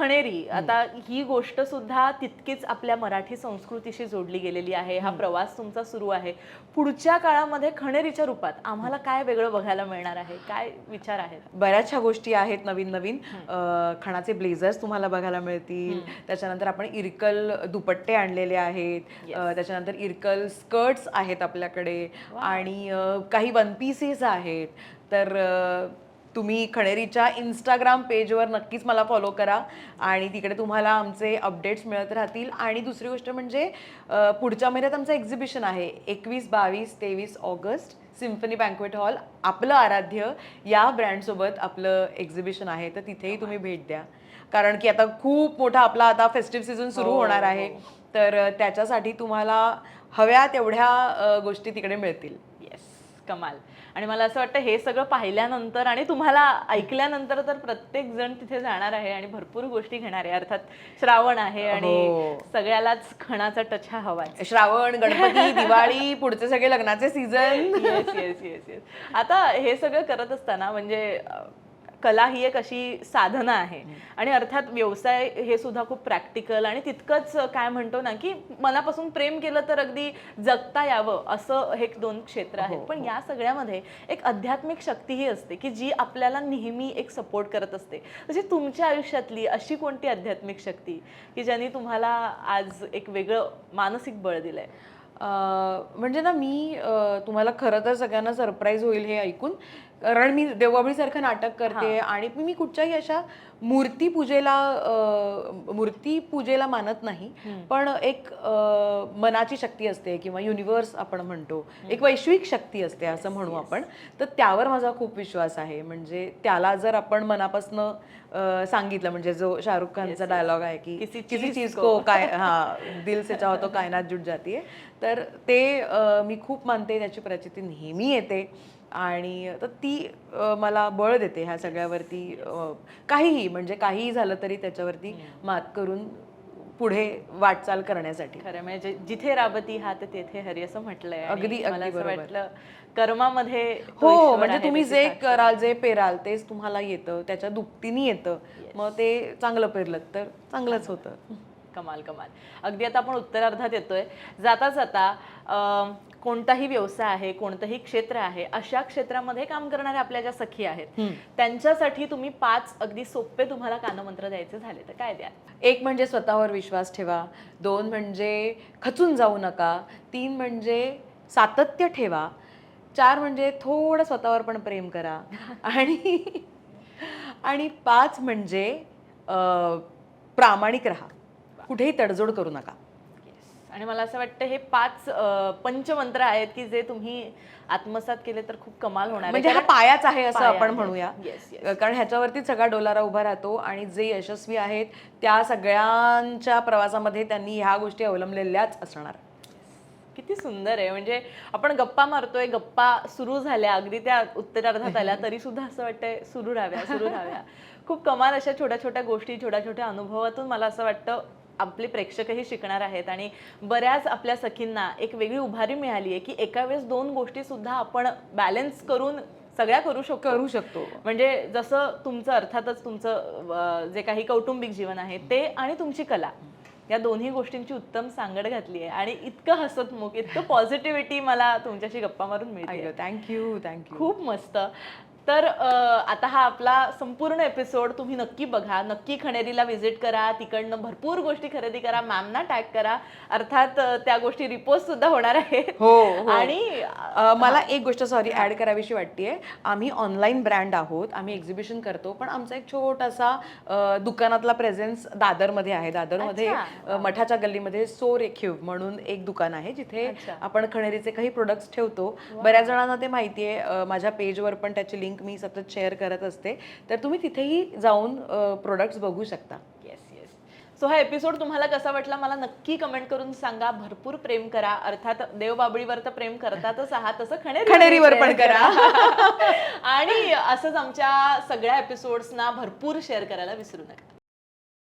खणेरी, आता ही गोष्ट सुद्धा तितकीच आपल्या मराठी संस्कृतीशी जोडली गेलेली आहे. हा प्रवास तुमचा सुरू आहे. पुढच्या काळामध्ये खणेरीच्या रूपात आम्हाला काय वेगळं बघायला मिळणार आहे? काय विचार आहेत? बऱ्याचशा गोष्टी आहेत नवीन नवीन. खणाचे ब्लेझर्स तुम्हाला बघायला मिळतील. त्याच्यानंतर आपण इरकल दुपट्टे आणलेले आहेत. त्याच्यानंतर इरकल स्कर्ट्स आहेत आपल्याकडे आणि काही वन पीसेस आहेत. तर तुम्ही खणेरीच्या इंस्टाग्राम पेजवर नक्कीच मला फॉलो करा आणि तिकडे तुम्हाला आमचे अपडेट्स मिळत राहतील. आणि दुसरी गोष्ट म्हणजे पुढच्या महिन्यात आमचं एक्झिबिशन आहे 21, 22, 23 ऑगस्ट सिम्फनी बँक्वेट हॉल. आपलं आराध्य या ब्रँडसोबत आपलं एक्झिबिशन आहे, तर तिथेही तुम्ही भेट द्या. कारण की आता खूप मोठा आपला आता फेस्टिव्ह सीझन सुरू होणार आहे, तर त्याच्यासाठी तुम्हाला हव्या तेवढ्या गोष्टी तिकडे मिळतील. येस, कमाल. आणि मला असं वाटतं हे सगळं पाहिल्यानंतर आणि तुम्हाला ऐकल्यानंतर तर प्रत्येक जण तिथे जाणार आहे आणि भरपूर गोष्टी घेणार आहे. अर्थात श्रावण आहे आणि सगळ्यालाच खणाचा टच हा हवा. श्रावण, गणपती, दिवाळी, पुढचे सगळे लग्नाचे season. Yes yes yes yes. आता हे सगळं करत असताना म्हणजे कला ही एक अशी साधना आहे आणि अर्थात व्यवसाय हे सुद्धा खूप प्रॅक्टिकल आणि तितकंच काय म्हणतो ना की मनापासून प्रेम केलं तर अगदी जगता यावं असं हे दोन क्षेत्र आहेत. पण या सगळ्यामध्ये एक आध्यात्मिक शक्तीही असते की जी आपल्याला नेहमी एक सपोर्ट करत असते. म्हणजे तुमच्या आयुष्यातली अशी कोणती आध्यात्मिक शक्ती की ज्यांनी तुम्हाला आज एक वेगळं मानसिक बळ दिलंय? म्हणजे ना मी तुम्हाला खरं तर सगळ्यांना सरप्राईज होईल हे ऐकून, कारण मी देवबाभळीसारखं नाटक करते आणि मी कुठच्याही अशा मूर्तीपूजेला मानत नाही. पण एक मनाची शक्ती असते किंवा युनिव्हर्स आपण म्हणतो, एक वैश्विक शक्ती असते असं म्हणू आपण. तर त्यावर माझा खूप विश्वास आहे. म्हणजे त्याला जर आपण मनापासनं सांगितलं, म्हणजे जो शाहरुख खानचा डायलॉग आहे की किसी चीज को काय दिल से चाहो तो कायनात जुट जाती है, तर ते मी खूप मानते. त्याची प्रचिती नेहमी येते आणि तर ती मला बळ देते ह्या सगळ्यावरती. काहीही म्हणजे काहीही झालं तरी त्याच्यावरती मात करून पुढे वाटचाल करण्यासाठी. खरं म्हणजे जिथे राबती हात तेथे हरी असं म्हटलंय. अगदी मला असं बरोबर. वाटलं कर्मामध्ये हो, म्हणजे तुम्ही जे कराल, जे पेराल तेच तुम्हाला येतं, त्याच्या दुपटीने येतं. मग ते चांगलं पेरलं तर चांगलंच होतं. कमाल कमाल. अगदी आता आपण उत्तरार्धात येतोय. जाता जाता कोणताही व्यवसाय आहे, कोणतंही क्षेत्र आहे, अशा क्षेत्रामध्ये काम करणाऱ्या आपल्या ज्या सखी आहेत त्यांच्यासाठी तुम्ही 5 अगदी सोपे तुम्हाला कानमंत्र द्यायचे झाले तर काय द्याल? 1 म्हणजे स्वतःवर विश्वास ठेवा. 2 म्हणजे खचून जाऊ नका. 3 म्हणजे सातत्य ठेवा. 4 म्हणजे थोडं स्वतःवर पण प्रेम करा. आणि 5 म्हणजे प्रामाणिक राहा. कुठेही तडजोड करू नका. आणि मला असं वाटतं हे 5 पंचमंत्र आहेत की जे तुम्ही आत्मसात केले तर खूप कमाल होणार आहे. म्हणजे हा पायाच आहे असं आपण म्हणूया. येस. कारण ह्याच्यावरती सगळा डोलारा उभा राहतो आणि जे यशस्वी आहेत त्या सगळ्यांच्या प्रवासामध्ये त्यांनी ह्या गोष्टी अवलंबलेल्याच असणार. किती सुंदर आहे. म्हणजे आपण गप्पा मारतोय, गप्पा सुरू झाल्या, अगदी त्या उत्तरार्धात आल्या तरी सुद्धा असं वाटतंय सुरू राहाव्या. खूप कमाल अशा छोट्या छोट्या गोष्टी, छोट्या छोट्या अनुभवातून मला असं वाटतं आपले प्रेक्षकही शिकणार आहेत आणि बऱ्याच आपल्या सखींना एक वेगळी उभारी मिळाली आहे की एका वेळेस 2 गोष्टी सुद्धा आपण बॅलन्स करून सगळ्या करू शकतो. म्हणजे जसं तुमचं अर्थातच तुमचं जे काही कौटुंबिक जीवन आहे ते आणि तुमची कला, या दोन्ही गोष्टींची उत्तम सांगड घातली आहे आणि इतकं हसतमुख, इतकं पॉझिटिव्हिटी मला तुमच्याशी गप्पा मारून मिळते. थँक्यू. खूप मस्त. तर आता हा आपला संपूर्ण एपिसोड तुम्ही नक्की बघा, नक्की खणेरीला व्हिजिट करा, तिकडनं भरपूर गोष्टी खरेदी करा, मॅमना टॅग करा. अर्थात त्या गोष्टी रिपोस्ट सुद्धा होणार आहेत. आणि मला एक गोष्ट ऍड करावीशी वाटतेय. आम्ही ऑनलाईन ब्रँड आहोत, आम्ही एक्झिबिशन करतो, पण आमचा एक छोटासा दुकानातला प्रेझेन्स दादरमध्ये आहे. दादरमध्ये मठाच्या गल्लीमध्ये सो रेखीव म्हणून एक दुकान आहे जिथे आपण खणेरीचे काही प्रोडक्ट्स ठेवतो. बऱ्याच जणांना ते माहितीये. माझ्या पेजवर पण त्याची लिंक मी सतत शेअर करत असते, तर तुम्ही तिथेही जाऊन प्रोडक्ट्स बघू शकता. येस. सो हा एपिसोड तुम्हाला कसा वाटला मला नक्की कमेंट करून सांगा. भरपूर प्रेम करा. अर्थात देवबाभळीवर तर प्रेम करतातच आहात, तसं खणेरीवर पण करा. आणि असंच आमच्या सगळ्या एपिसोड्सना भरपूर शेअर करायला विसरू नका.